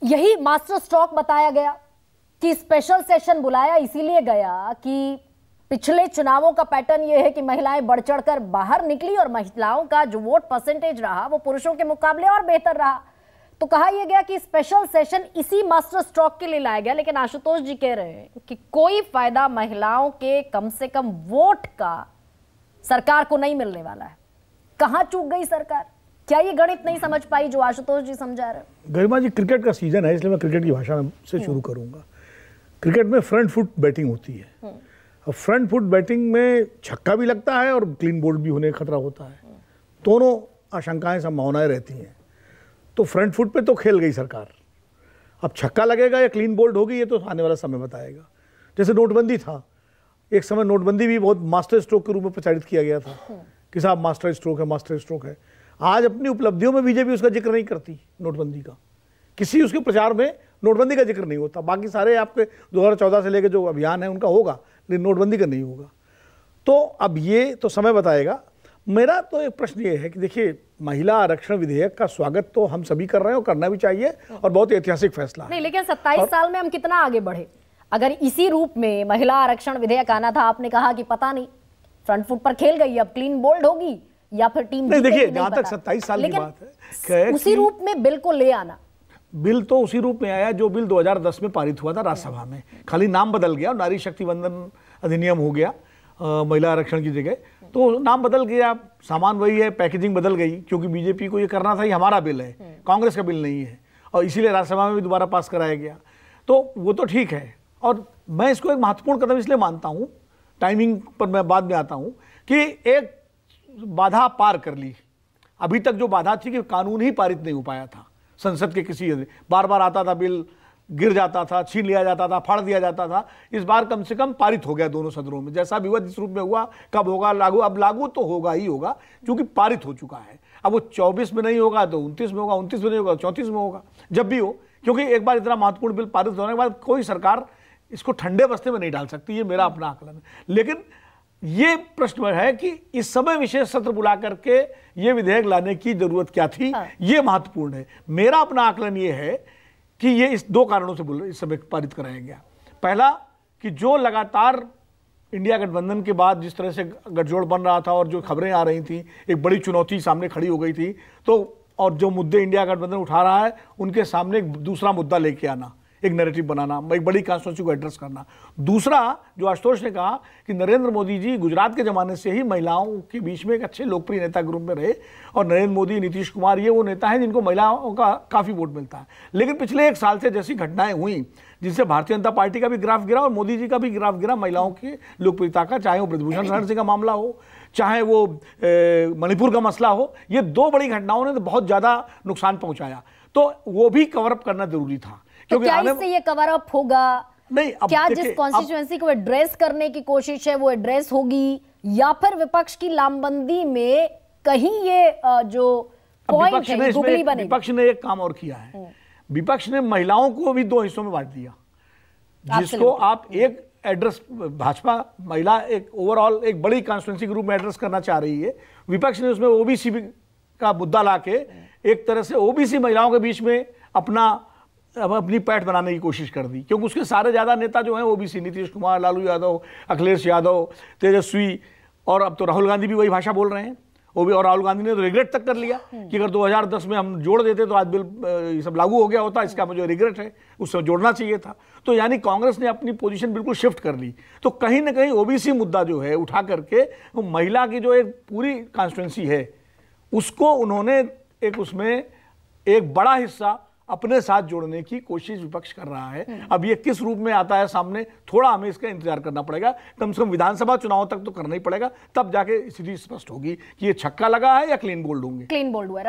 यही master stroke बताया गया कि स्पेशल सेशन बुलाया इसीलिए गया कि पिछले चुनावों का पैटर्न यह है कि महिलाएं बढ़ चढ़कर बाहर निकली और महिलाओं का जो वोट परसेंटेज रहा वो पुरुषों के मुकाबले और बेहतर रहा। तो कहा यह गया कि स्पेशल सेशन इसी मास्टर स्ट्रोक के लिए लाया गया। लेकिन आशुतोष जी कह रहे हैं कि कोई फायदा महिलाओं के कम से कम वोट का सरकार को नहीं मिलने वाला है। कहां चूक गई सरकार? क्या ये गणित नहीं समझ पाई जो आशुतोष जी समझा रहे हैं? गरिमा जी, क्रिकेट का सीजन है इसलिए मैं क्रिकेट की भाषा से शुरू करूंगा। क्रिकेट में फ्रंट फुट बैटिंग होती है। अब फ्रंट फुट बैटिंग में छक्का भी लगता है और क्लीन बोल्ड भी होने का खतरा होता है। दोनों आशंकाएं संभावनाएं रहती हैं। तो फ्रंट फुट पे तो खेल गई सरकार। अब छक्का लगेगा या क्लीन बोल्ड होगी ये तो आने वाला समय बताएगा। जैसे नोटबंदी था, एक समय नोटबंदी भी बहुत मास्टर स्ट्रोक के रूप में प्रचारित किया गया था कि साहब मास्टर स्ट्रोक है, मास्टर स्ट्रोक है। आज अपनी उपलब्धियों में बीजेपी उसका जिक्र नहीं करती। नोटबंदी का किसी उसके प्रचार में नोटबंदी का जिक्र नहीं होता। बाकी सारे आपके 2014 से लेकर जो अभियान है उनका होगा, लेकिन नोटबंदी का नहीं होगा। तो अब ये तो समय बताएगा। मेरा तो एक प्रश्न ये है कि देखिए, महिला आरक्षण विधेयक का स्वागत तो हम सभी कर रहे हैं और करना भी चाहिए और बहुत ऐतिहासिक फैसला नहीं, लेकिन 27 साल में हम कितना आगे बढ़े? अगर इसी रूप में महिला आरक्षण विधेयक आना था, आपने कहा कि पता नहीं फ्रंट फुट पर खेल गई, अब क्लीन बोल्ड होगी या फिर टीम नहीं। देखिए, जहां तक 27 साल की बात है, उसी रूप में बिल को ले आना। बिल तो उसी रूप में आया जो बिल 2010 में पारित हुआ था राज्यसभा में। खाली नाम बदल गया, नारी शक्ति वंदन अधिनियम हो गया महिला आरक्षण की जगह। तो नाम बदल गया, सामान वही है, पैकेजिंग बदल गई, क्योंकि बीजेपी को ये करना था, ये हमारा बिल है, कांग्रेस का बिल नहीं है, और इसीलिए राज्यसभा में भी दोबारा पास कराया गया। तो वो तो ठीक है, और मैं इसको एक महत्वपूर्ण कदम इसलिए मानता हूँ, टाइमिंग पर मैं बाद में आता हूँ, कि एक बाधा पार कर ली। अभी तक जो बाधा थी कि कानून ही पारित नहीं हो पाया था संसद के किसी, बार बार आता था बिल, गिर जाता था, छीन लिया जाता था, फाड़ दिया जाता था। इस बार कम से कम पारित हो गया दोनों सदनों में। जैसा भी हुआ, जिस रूप में हुआ, कब होगा लागू, अब लागू तो होगा ही होगा, क्योंकि पारित हो चुका है। अब वो 24 में नहीं होगा तो 29 में होगा, 29 में नहीं होगा 34 में होगा, जब भी हो, क्योंकि एक बार इतना महत्वपूर्ण बिल पारित होने के बाद कोई सरकार इसको ठंडे बस्ते में नहीं डाल सकती। ये मेरा अपना आकलन है। लेकिन ये प्रश्न है कि इस समय विशेष सत्र बुला करके ये विधेयक लाने की जरूरत क्या थी? ये महत्वपूर्ण है। मेरा अपना आकलन ये है कि ये इस दो कारणों से इस समय पारित कराया गया। पहला कि जो लगातार इंडिया गठबंधन के बाद जिस तरह से गठजोड़ बन रहा था और जो खबरें आ रही थी, एक बड़ी चुनौती सामने खड़ी हो गई थी। तो और जो मुद्दे इंडिया गठबंधन उठा रहा है, उनके सामने एक दूसरा मुद्दा लेके आना, एक नैरेटिव बनाना, एक बड़ी कॉन्स्टिट्यूंसी को एड्रेस करना। दूसरा, जो आशुतोष ने कहा कि नरेंद्र मोदी जी गुजरात के ज़माने से ही महिलाओं के बीच में एक अच्छे लोकप्रिय नेता के रूप में रहे, और नरेंद्र मोदी, नीतीश कुमार, ये वो नेता हैं जिनको महिलाओं का काफ़ी वोट मिलता है। लेकिन पिछले एक साल से जैसी घटनाएं हुई, जिससे भारतीय जनता पार्टी का भी ग्राफ गिरा और मोदी जी का भी ग्राफ गिरा महिलाओं की लोकप्रियता का, चाहे वो ब्रजभूषण शरण सिंह का मामला हो, चाहे वो मणिपुर का मसला हो, ये दो बड़ी घटनाओं ने तो बहुत ज़्यादा नुकसान पहुँचाया। तो वो भी कवरअप करना जरूरी था। तो क्या इससे ये कवर अप होगा? नहीं, क्या जिस कॉन्स्टिट्यूएंसी को एड्रेस करने की कोशिश है वो एड्रेस होगी, या फिर विपक्ष की लामबंदी में कहीं ये जो पॉइंट है गुगली बनेगी? विपक्ष ने एक काम और किया है। विपक्ष ने महिलाओं को भी दो हिस्सों में बांट दिया, जिसको आप एक एड्रेस, भाजपा महिला एक ओवरऑल एक बड़ी कॉन्स्टिट्यूएंसी के रूप में एड्रेस करना चाह रही है। विपक्ष ने उसमें ओबीसी का मुद्दा लाके एक तरह से ओबीसी महिलाओं के बीच में अपनी पैठ बनाने की कोशिश कर दी, क्योंकि उसके सारे ज़्यादा नेता जो हैं ओबीसी, नीतीश कुमार, लालू यादव, अखिलेश यादव, तेजस्वी, और अब तो राहुल गांधी भी वही भाषा बोल रहे हैं। वो भी, और राहुल गांधी ने तो रिग्रेट तक कर लिया कि अगर 2010 में हम जोड़ देते तो आज बिल ये सब लागू हो गया होता, इसका मुझे रिग्रेट है, उससे जोड़ना चाहिए था। तो यानी कांग्रेस ने अपनी पोजीशन बिल्कुल शिफ्ट कर ली। तो कहीं ना कहीं ओबीसी मुद्दा जो है उठा करके वो महिला की जो एक पूरी कॉन्स्टिट्यूएंसी है उसको उन्होंने एक उसमें एक बड़ा हिस्सा अपने साथ जोड़ने की कोशिश विपक्ष कर रहा है। अब ये किस रूप में आता है सामने, थोड़ा हमें इसका इंतजार करना पड़ेगा। कम से कम विधानसभा चुनाव तक तो करना ही पड़ेगा, तब जाके स्थिति स्पष्ट होगी कि ये छक्का लगा है या क्लीन बोल्ड होंगे। क्लीन बोल्ड हुआ है।